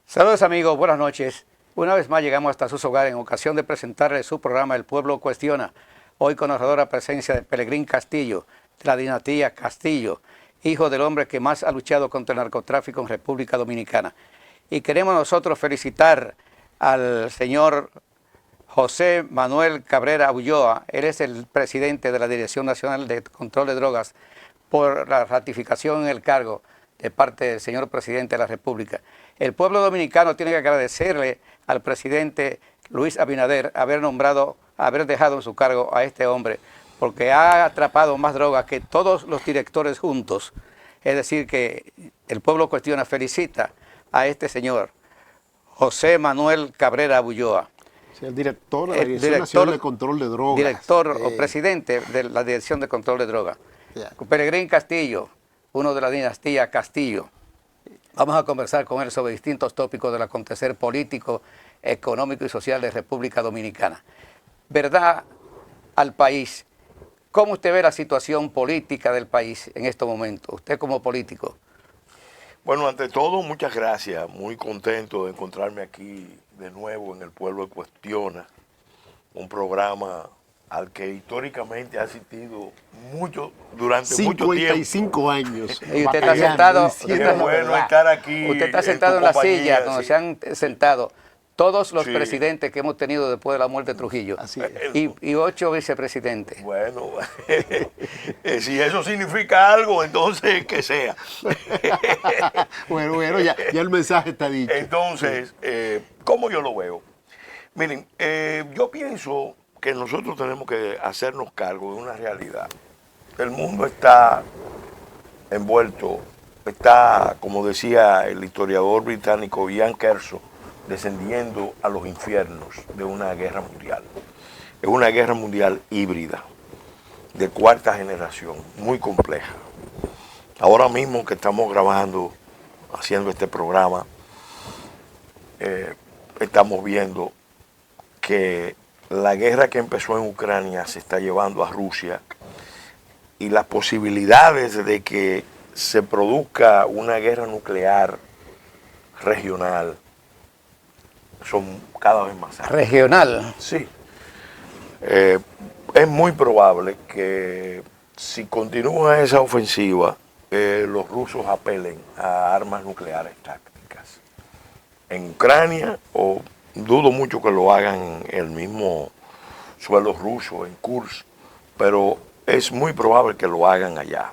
Saludos amigos, buenas noches. Una vez más llegamos hasta sus hogares en ocasión de presentarles su programa El Pueblo Cuestiona. Hoy con la honradora presencia de Pelegrín Castillo, de la dinastía Castillo, hijo del hombre que más ha luchado contra el narcotráfico en República Dominicana. Y queremos nosotros felicitar al señor José Manuel Cabrera Ulloa. Él es el presidente de la Dirección Nacional de Control de Drogas, por la ratificación en el cargo de parte del señor presidente de la República. El pueblo dominicano tiene que agradecerle al presidente Luis Abinader haber dejado en su cargo a este hombre, porque ha atrapado más drogas que todos los directores juntos. Es decir, que el pueblo cuestiona, felicita a este señor, José Manuel Cabrera Ulloa. Sí, el director de la Dirección Nacional de Control de Drogas. Director o presidente de la Dirección de Control de Drogas. Yeah. Pelegrín Castillo, uno de la dinastía Castillo. Vamos a conversar con él sobre distintos tópicos del acontecer político, económico y social de República Dominicana. ¿Verdad al país? ¿Cómo usted ve la situación política del país en estos momentos? Usted como político. Bueno, ante todo, muchas gracias. Muy contento de encontrarme aquí de nuevo en El Pueblo Cuestiona, un programa al que históricamente ha asistido durante mucho tiempo. 55 años. Y usted está sentado, estar aquí. Usted está sentado en la silla donde se han sentado todos los presidentes que hemos tenido después de la muerte de Trujillo. Así es. Y 8 vicepresidentes. Bueno, si eso significa algo, entonces que sea. bueno, ya el mensaje está dicho. Entonces, ¿cómo yo lo veo? Miren, yo pienso que nosotros tenemos que hacernos cargo de una realidad. El mundo está envuelto, como decía el historiador británico Ian Kershaw, descendiendo a los infiernos de una guerra mundial. Es una guerra mundial híbrida, de cuarta generación, muy compleja. Ahora mismo que estamos grabando, haciendo este programa, estamos viendo que la guerra que empezó en Ucrania se está llevando a Rusia y las posibilidades de que se produzca una guerra nuclear regional son cada vez más altas. ¿Regional? Sí. Es muy probable que si continúa esa ofensiva, los rusos apelen a armas nucleares tácticas en Ucrania, o dudo mucho que lo hagan en el mismo suelo ruso, en Kursk, pero es muy probable que lo hagan allá.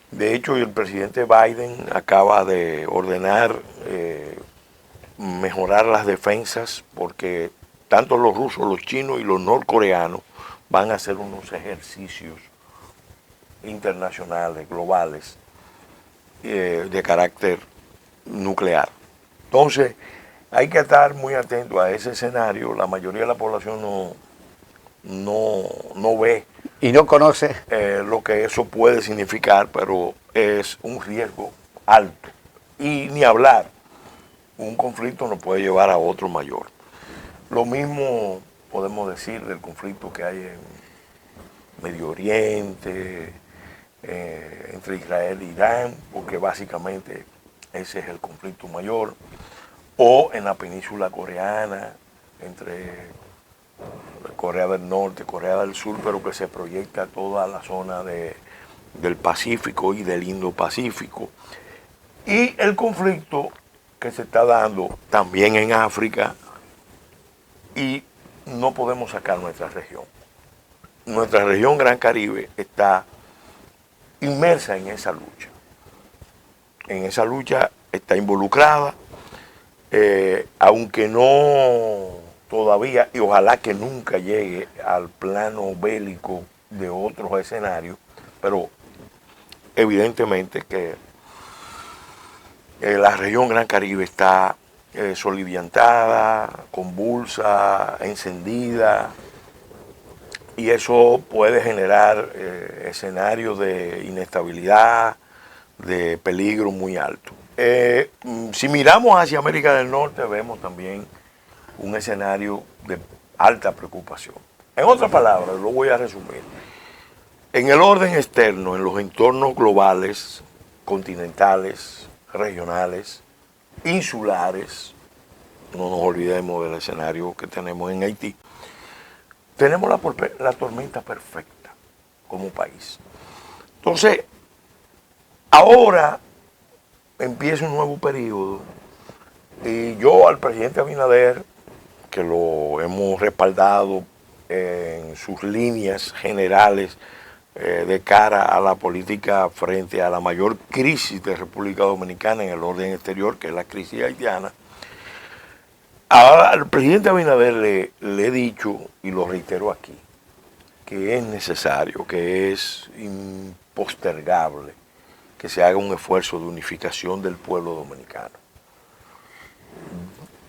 De hecho, el presidente Biden acaba de ordenar mejorar las defensas, porque tanto los rusos, los chinos y los norcoreanos van a hacer unos ejercicios internacionales, globales, de carácter nuclear. Entonces, hay que estar muy atento a ese escenario. La mayoría de la población no ve y no conoce lo que eso puede significar, pero es un riesgo alto. Y ni hablar, un conflicto nos puede llevar a otro mayor. Lo mismo podemos decir del conflicto que hay en Medio Oriente, entre Israel e Irán, porque básicamente ese es el conflicto mayor, o en la península coreana, entre Corea del Norte, Corea del Sur, pero que se proyecta toda la zona del Pacífico y del Indo-Pacífico. Y el conflicto que se está dando también en África, y no podemos sacar nuestra región. Nuestra región Gran Caribe está inmersa en esa lucha. En esa lucha está involucrada, aunque no todavía, y ojalá que nunca llegue al plano bélico de otros escenarios, pero evidentemente que la región Gran Caribe está soliviantada, convulsa, encendida, y eso puede generar escenarios de inestabilidad, de peligro muy alto. Si miramos hacia América del Norte, vemos también un escenario de alta preocupación. En otras palabras, lo voy a resumir. En el orden externo, en los entornos globales, continentales, regionales, insulares, no nos olvidemos del escenario que tenemos en Haití, tenemos la tormenta perfecta como país. Entonces, ahora empieza un nuevo periodo y yo al presidente Abinader, que lo hemos respaldado en sus líneas generales de cara a la política frente a la mayor crisis de República Dominicana en el orden exterior, que es la crisis haitiana. Ahora al presidente Abinader le he dicho, y lo reitero aquí, que es necesario, que es impostergable que se haga un esfuerzo de unificación del pueblo dominicano.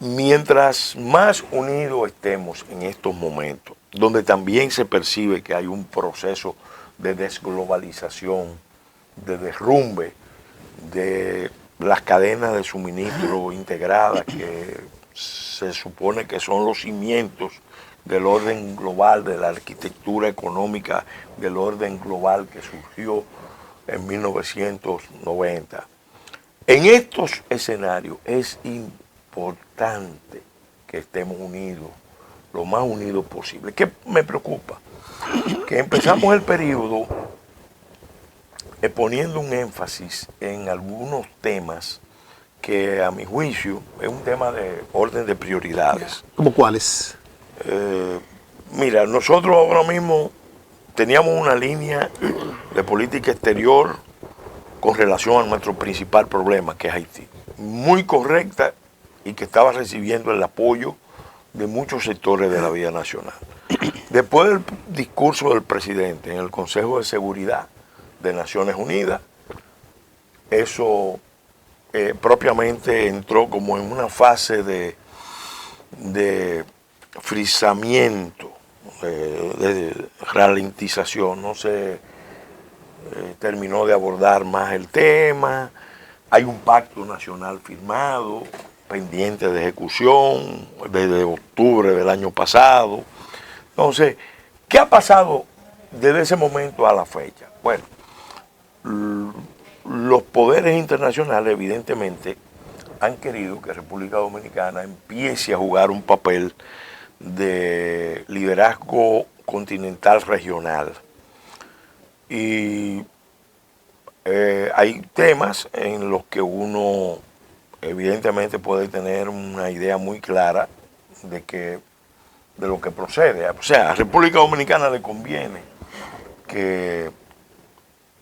Mientras más unidos estemos en estos momentos, donde también se percibe que hay un proceso de desglobalización, de derrumbe de las cadenas de suministro integradas que se supone que son los cimientos del orden global, de la arquitectura económica del orden global que surgió en 1990. En estos escenarios es importante que estemos unidos, lo más unidos posible. ¿Qué me preocupa? Que empezamos el periodo poniendo un énfasis en algunos temas que a mi juicio es un tema de orden de prioridades. ¿Cómo cuáles? Mira, nosotros ahora mismo teníamos una línea de política exterior con relación a nuestro principal problema, que es Haití. Muy correcta y que estaba recibiendo el apoyo de muchos sectores de la vida nacional. Después del discurso del presidente en el Consejo de Seguridad de Naciones Unidas, eso propiamente entró como en una fase de frisamiento, de ralentización. No se terminó de abordar más el tema. Hay un pacto nacional firmado, pendiente de ejecución, desde octubre del año pasado. Entonces, ¿qué ha pasado desde ese momento a la fecha? Bueno, los poderes internacionales evidentemente han querido que República Dominicana empiece a jugar un papel de liderazgo continental regional. Y hay temas en los que uno evidentemente puede tener una idea muy clara de lo que procede. O sea, a República Dominicana le conviene que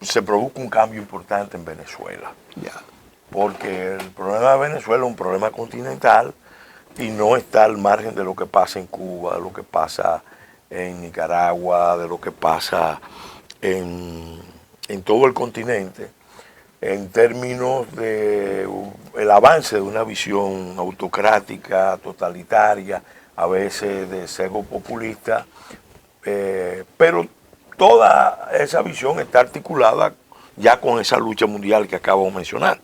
se produzca un cambio importante en Venezuela. Porque el problema de Venezuela es un problema continental y no está al margen de lo que pasa en Cuba, de lo que pasa en Nicaragua, de lo que pasa en todo el continente, en términos de el avance de una visión autocrática, totalitaria, a veces de sesgo populista, pero toda esa visión está articulada ya con esa lucha mundial que acabo de mencionar,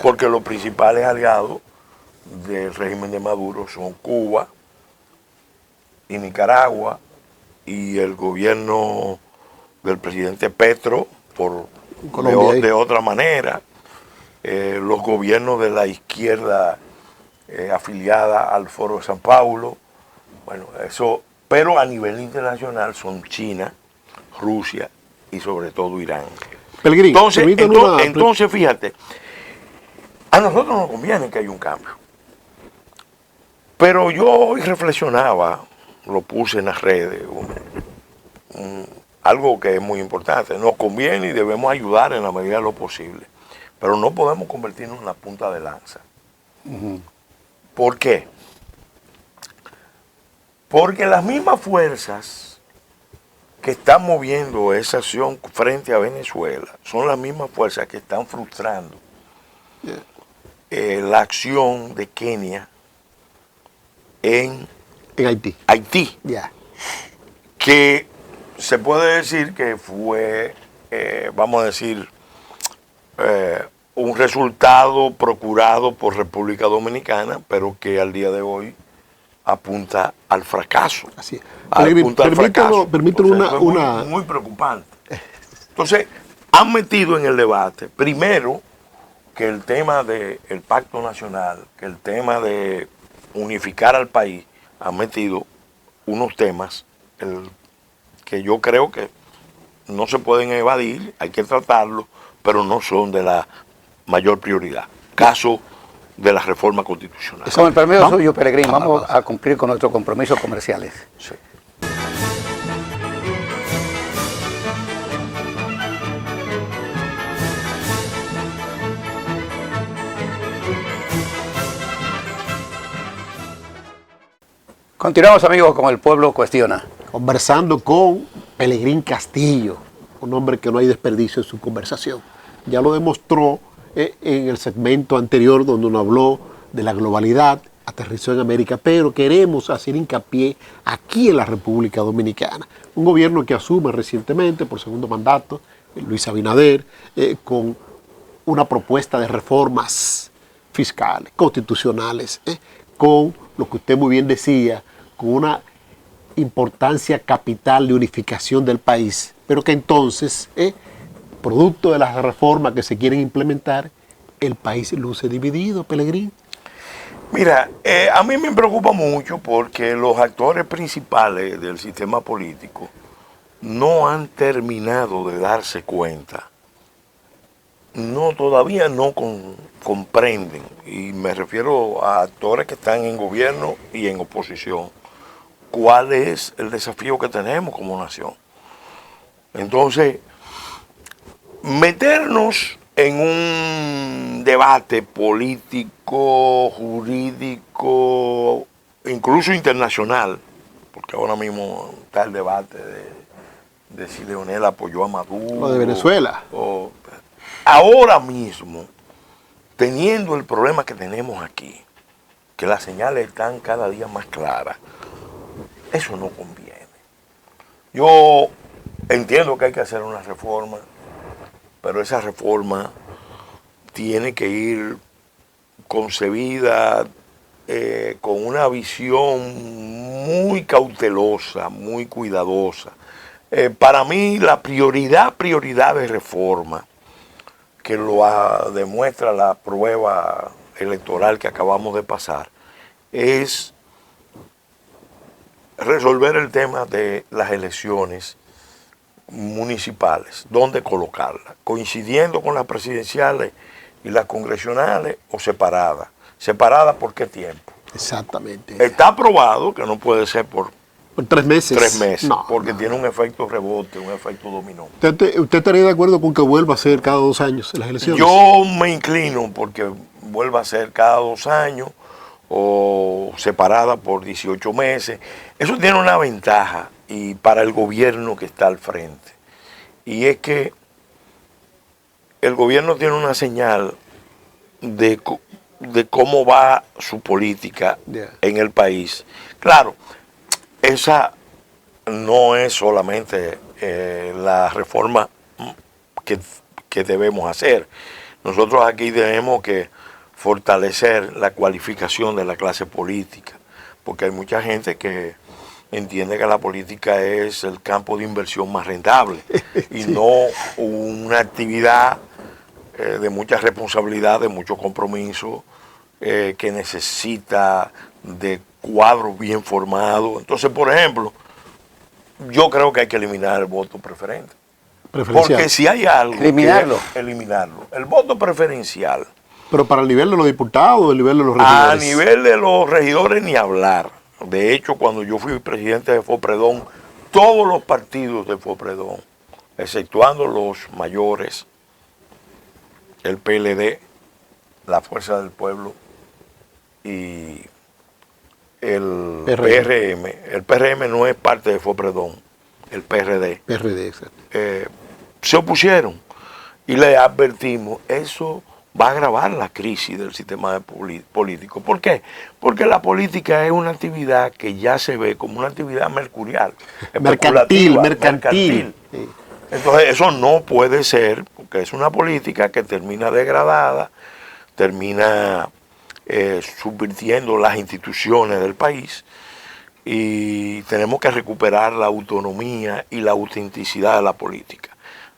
porque los principales aliados del régimen de Maduro son Cuba y Nicaragua y el gobierno del presidente Petro, de otra manera, los gobiernos de la izquierda afiliada al Foro de San Paulo, bueno, eso, pero a nivel internacional son China, Rusia y sobre todo Irán. Pellegrín, entonces, fíjate, a nosotros nos conviene que haya un cambio. Pero yo hoy reflexionaba, lo puse en las redes, algo que es muy importante. Nos conviene y debemos ayudar en la medida de lo posible, pero no podemos convertirnos en la punta de lanza. ¿Por qué? Porque las mismas fuerzas que están moviendo esa acción frente a Venezuela son las mismas fuerzas que están frustrando la acción de Kenia en Haití. Que se puede decir que fue, vamos a decir, un resultado procurado por República Dominicana, pero que al día de hoy apunta al fracaso. Así es. Permítame muy preocupante. Entonces, han metido en el debate, primero, que el tema del pacto nacional, que el tema de unificar al país, ha metido unos temas que yo creo que no se pueden evadir, hay que tratarlos, pero no son de la mayor prioridad. Caso de la reforma constitucional. Con el permiso suyo, Pelegrín, vamos a cumplir con nuestros compromisos comerciales. Sí. Continuamos, amigos, con El Pueblo Cuestiona. Conversando con Pelegrín Castillo, un hombre que no hay desperdicio en su conversación. Ya lo demostró en el segmento anterior donde uno habló de la globalidad, aterrizó en América, pero queremos hacer hincapié aquí en la República Dominicana. Un gobierno que asume recientemente por segundo mandato, Luis Abinader, con una propuesta de reformas fiscales, constitucionales, con lo que usted muy bien decía, con una importancia capital de unificación del país, pero que entonces, producto de las reformas que se quieren implementar, el país luce dividido, Pelegrín. Mira, a mí me preocupa mucho porque los actores principales del sistema político no han terminado de darse cuenta, todavía no comprenden, y me refiero a actores que están en gobierno y en oposición, cuál es el desafío que tenemos como nación. Entonces, meternos en un debate político, jurídico, incluso internacional, porque ahora mismo está el debate de si Leonel apoyó a Maduro. O de Venezuela. Ahora mismo, teniendo el problema que tenemos aquí, que las señales están cada día más claras, eso no conviene. Yo entiendo que hay que hacer una reforma, pero esa reforma tiene que ir concebida con una visión muy cautelosa, muy cuidadosa. Para mí la prioridad de reforma, que lo demuestra la prueba electoral que acabamos de pasar, es resolver el tema de las elecciones municipales, dónde colocarlas, coincidiendo con las presidenciales y las congresionales o separadas. ¿Separadas por qué tiempo? Exactamente. Está aprobado que no puede ser por 3 meses. 3 meses, no, porque tiene un efecto rebote, un efecto dominó. ¿Usted estaría de acuerdo con que vuelva a ser cada 2 años las elecciones? Yo me inclino porque vuelva a ser cada 2 años o separada por 18 meses. Eso tiene una ventaja y para el gobierno que está al frente. Y es que el gobierno tiene una señal de cómo va su política en el país. Claro, esa no es solamente la reforma que debemos hacer. Nosotros aquí tenemos que fortalecer la cualificación de la clase política, porque hay mucha gente que entiende que la política es el campo de inversión más rentable y no una actividad de mucha responsabilidad, de mucho compromiso, que necesita de cuadros bien formados. Entonces, por ejemplo, yo creo que hay que eliminar el voto preferente. Porque si hay algo... Eliminarlo. Eliminarlo. El voto preferencial. Pero para el nivel de los diputados o el nivel de los regidores. A nivel de los regidores ni hablar. De hecho, cuando yo fui presidente de FOPREDON, todos los partidos de FOPREDON, exceptuando los mayores, el PLD, la Fuerza del Pueblo y el PRM. El PRM no es parte de FOPREDON, el PRD. PRD, exacto. Se opusieron y le advertimos, eso va a agravar la crisis del sistema político. ¿Por qué? Porque la política es una actividad que ya se ve como una actividad mercurial, mercantil. Sí. Entonces eso no puede ser, porque es una política que termina degradada, termina subvirtiendo las instituciones del país, y tenemos que recuperar la autonomía y la autenticidad de la política.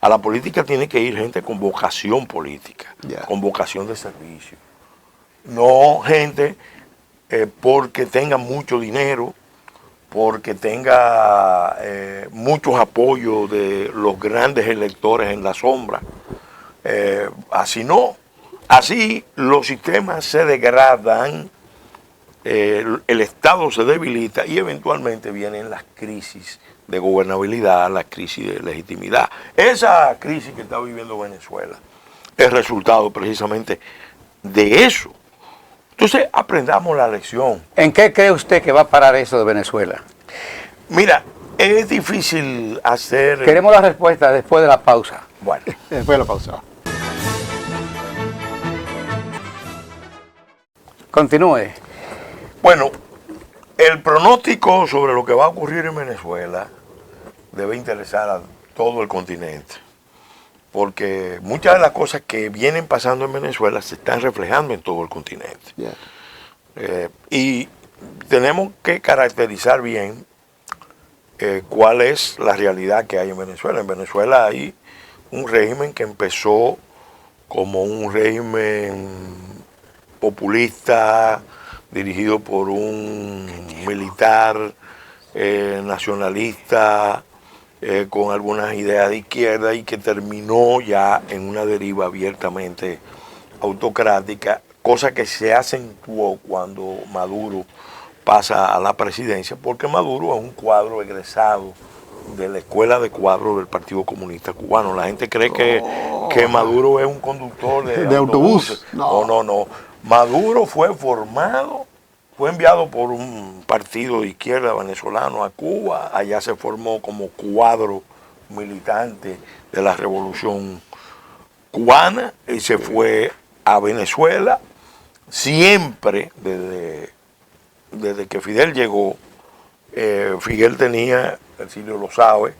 A la política tiene que ir gente con vocación política, con vocación de servicio. No gente porque tenga mucho dinero, porque tenga muchos apoyos de los grandes electores en la sombra. Así no. Así los sistemas se degradan, el Estado se debilita y eventualmente vienen las crisis de gobernabilidad, las crisis de legitimidad. Esa crisis que está viviendo Venezuela es resultado precisamente de eso. Entonces aprendamos la lección. ¿En qué cree usted que va a parar eso de Venezuela? Mira, es difícil hacer... Queremos la respuesta después de la pausa. Bueno, Después de la pausa. Continúe. Bueno, el pronóstico sobre lo que va a ocurrir en Venezuela debe interesar a todo el continente, porque muchas de las cosas que vienen pasando en Venezuela se están reflejando en todo el continente. Y tenemos que caracterizar bien cuál es la realidad que hay en Venezuela. En Venezuela hay un régimen que empezó como un régimen populista, dirigido por un militar nacionalista con algunas ideas de izquierda y que terminó ya en una deriva abiertamente autocrática, cosa que se acentuó cuando Maduro pasa a la presidencia, porque Maduro es un cuadro egresado de la escuela de cuadros del Partido Comunista Cubano. La gente cree que Maduro es un conductor de autobús. No. Maduro fue formado, fue enviado por un partido de izquierda venezolano a Cuba, allá se formó como cuadro militante de la Revolución Cubana y se fue a Venezuela. Siempre, desde que Fidel llegó, Fidel tenía, Ercilio lo sabe,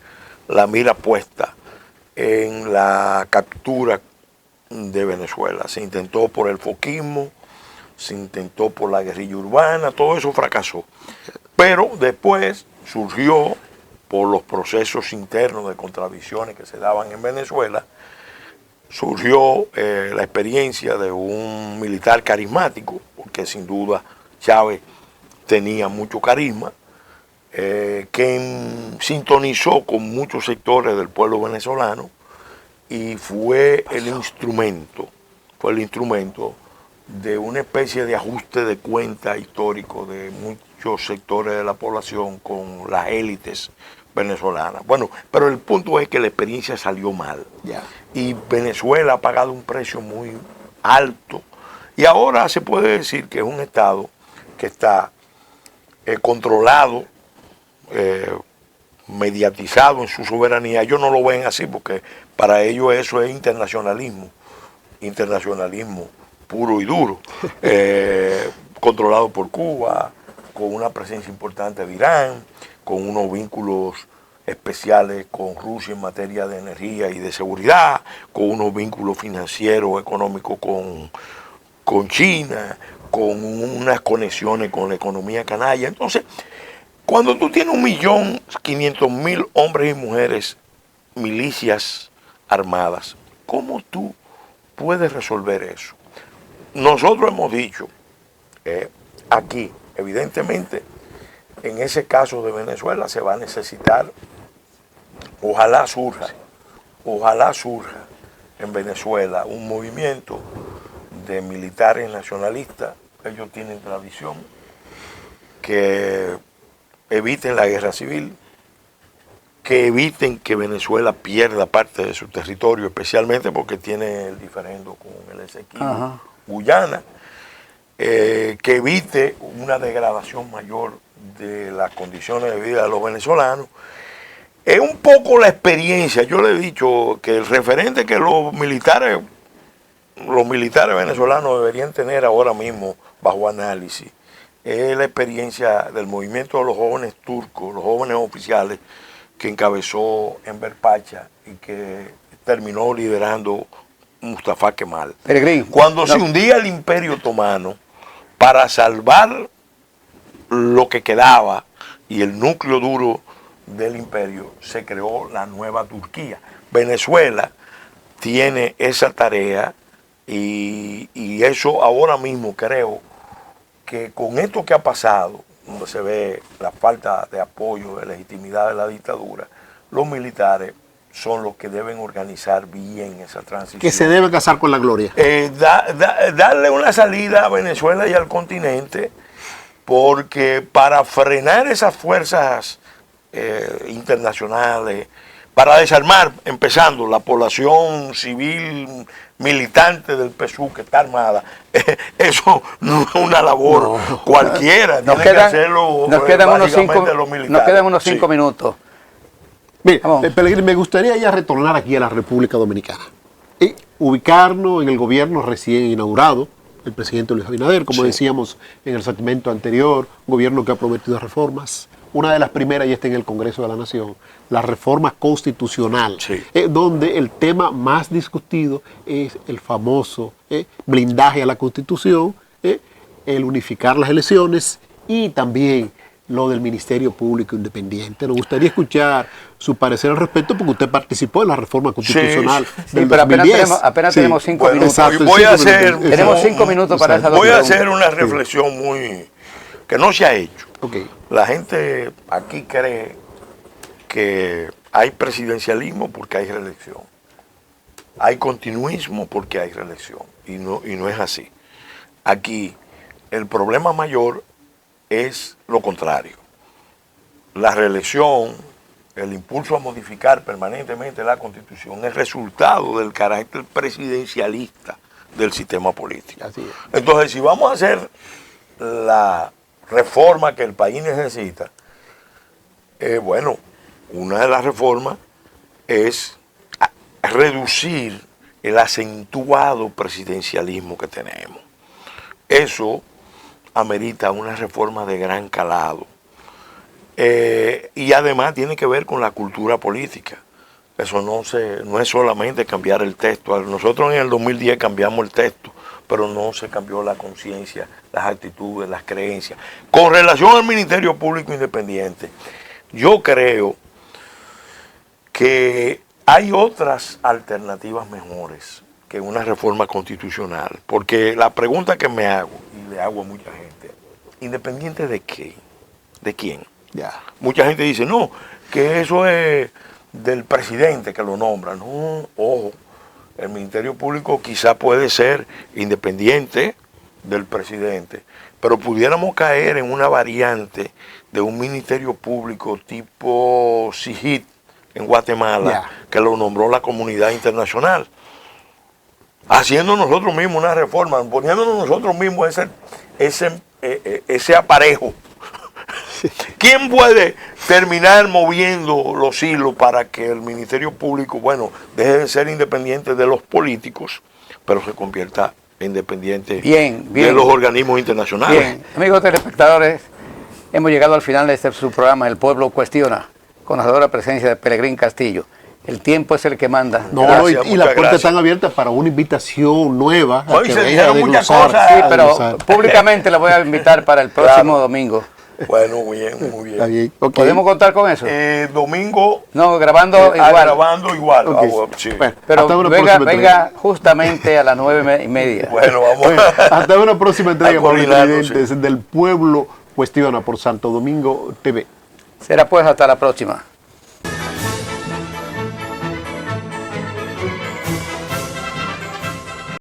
la mira puesta en la captura de Venezuela. Se intentó por el foquismo, se intentó por la guerrilla urbana, todo eso fracasó. Pero después surgió, por los procesos internos de contradicciones que se daban en Venezuela, surgió la experiencia de un militar carismático, porque sin duda Chávez tenía mucho carisma, que sintonizó con muchos sectores del pueblo venezolano y fue el instrumento de una especie de ajuste de cuenta histórico de muchos sectores de la población con las élites venezolanas. Bueno, pero el punto es que la experiencia salió mal. Y Venezuela ha pagado un precio muy alto. Y ahora se puede decir que es un Estado que está controlado, mediatizado en su soberanía. Ellos no lo ven así porque para ellos eso es internacionalismo puro y duro, controlado por Cuba, con una presencia importante de Irán, con unos vínculos especiales con Rusia en materia de energía y de seguridad, con unos vínculos financieros, económicos con China, con unas conexiones con la economía canalla. Entonces, cuando tú tienes 1.500.000 hombres y mujeres, milicias armadas, ¿cómo tú puedes resolver eso? Nosotros hemos dicho aquí, evidentemente, en ese caso de Venezuela se va a necesitar, ojalá surja en Venezuela un movimiento de militares nacionalistas, ellos tienen tradición, que eviten la guerra civil, que eviten que Venezuela pierda parte de su territorio, especialmente porque tiene el diferendo con el Esequibo, Guyana, que evite una degradación mayor de las condiciones de vida de los venezolanos. Es un poco la experiencia, yo le he dicho que el referente que los militares venezolanos deberían tener ahora mismo bajo análisis es la experiencia del movimiento de los jóvenes turcos, los jóvenes oficiales que encabezó Enver Pacha y que terminó liderando Mustafa Kemal. Peregrín. Cuando se hundía el Imperio Otomano, para salvar lo que quedaba y el núcleo duro del imperio, se creó la nueva Turquía. Venezuela tiene esa tarea y eso ahora mismo creo que con esto que ha pasado, donde se ve la falta de apoyo, de legitimidad de la dictadura, los militares son los que deben organizar bien esa transición. Que se debe casar con la gloria. Darle una salida a Venezuela y al continente, porque para frenar esas fuerzas internacionales, para desarmar, empezando, la población civil militante del PSUV que está armada, eso no es una labor cualquiera. Nos quedan unos 5 minutos. Mire, Pelegrín, me gustaría ya retornar aquí a la República Dominicana y ubicarnos en el gobierno recién inaugurado, el presidente Luis Abinader, como decíamos en el segmento anterior, un gobierno que ha prometido reformas. Una de las primeras ya está en el Congreso de la Nación, la reforma constitucional, donde el tema más discutido es el famoso blindaje a la Constitución, el unificar las elecciones y también lo del Ministerio Público Independiente. Nos gustaría escuchar su parecer al respecto, porque usted participó en la reforma constitucional del pero 2010. apenas tenemos 5 minutos. Exacto, tenemos 5 minutos para esa Voy a hacer una reflexión que no se ha hecho. Okay. La gente aquí cree que hay presidencialismo porque hay reelección. Hay continuismo porque hay reelección. Y no es así. Aquí el problema mayor es lo contrario. La reelección, el impulso a modificar permanentemente la Constitución es resultado del carácter presidencialista del sistema político. Así es. Entonces, si vamos a hacer la reforma que el país necesita, bueno, una de las reformas es reducir el acentuado presidencialismo que tenemos. Eso amerita una reforma de gran calado. Y además tiene que ver con la cultura política. Eso no es solamente cambiar el texto. Nosotros en el 2010 cambiamos el texto, pero no se cambió la conciencia, las actitudes, las creencias. Con relación al Ministerio Público Independiente, yo creo que hay otras alternativas mejores que una reforma constitucional, porque la pregunta que me hago, y le hago a mucha gente, ¿independiente de qué? ¿De quién? Mucha gente dice, no, que eso es del presidente que lo nombra. No, ojo, el Ministerio Público quizá puede ser independiente del presidente, pero pudiéramos caer en una variante de un Ministerio Público tipo CIGIT en Guatemala, que lo nombró la comunidad internacional. Haciendo nosotros mismos una reforma, poniéndonos nosotros mismos ese aparejo. ¿Quién puede terminar moviendo los hilos para que el Ministerio Público, bueno, deje de ser independiente de los políticos, pero se convierta en independiente de los organismos internacionales? Bien, amigos telespectadores, hemos llegado al final de su programa El Pueblo Cuestiona, con la conocedora presencia de Pelegrín Castillo. El tiempo es el que manda. No, y las puertas están abiertas para una invitación nueva. Hoy se dijeron muchas cosas. Sí, pero públicamente la voy a invitar para el próximo domingo. Bueno, muy bien. Está bien. Okay. ¿Podemos contar con eso? Domingo. No, grabando igual. Grabando igual. Okay. Sí. Bueno, pero venga justamente a las 9:30. Bueno, vamos. Hasta una próxima entrega, presidentes del Pueblo Cuestiona por Santo Domingo TV. Será pues hasta la próxima.